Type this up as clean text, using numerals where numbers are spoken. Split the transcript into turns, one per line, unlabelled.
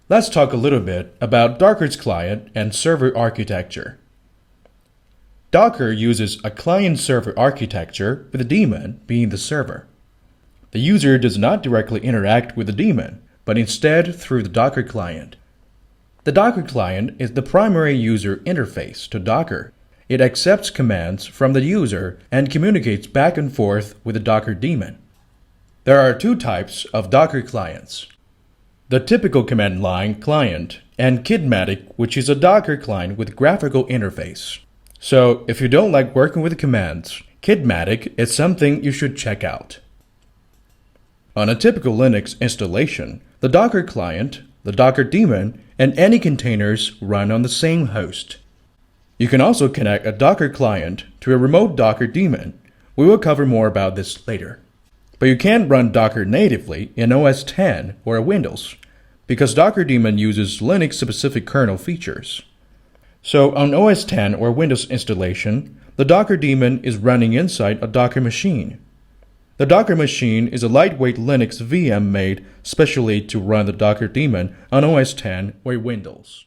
Let's talk a little bit about Docker's client and server architecture. Docker uses a client-server architecture with the daemon being the server. The user does not directly interact with the daemon, but instead through the Docker client. The Docker client is the primary user interface to Docker. It accepts commands from the user and communicates back and forth with the Docker daemon. There are two types of Docker clients: the typical command line client and Kidmatic, which is a Docker client with graphical interface. So if you don't like working with commands, Kidmatic is something you should check out. On a typical Linux installation, the Docker client, the Docker daemon, and any containers run on the same host. You can also connect a Docker client to a remote Docker daemon. We will cover more about this later. But you can't run Docker natively in OS X or Windows, because Docker daemon uses Linux-specific kernel features. So on OS X or Windows installation, the Docker daemon is running inside a Docker machine. The Docker machine is a lightweight Linux VM made specially to run the Docker daemon on OS X or Windows.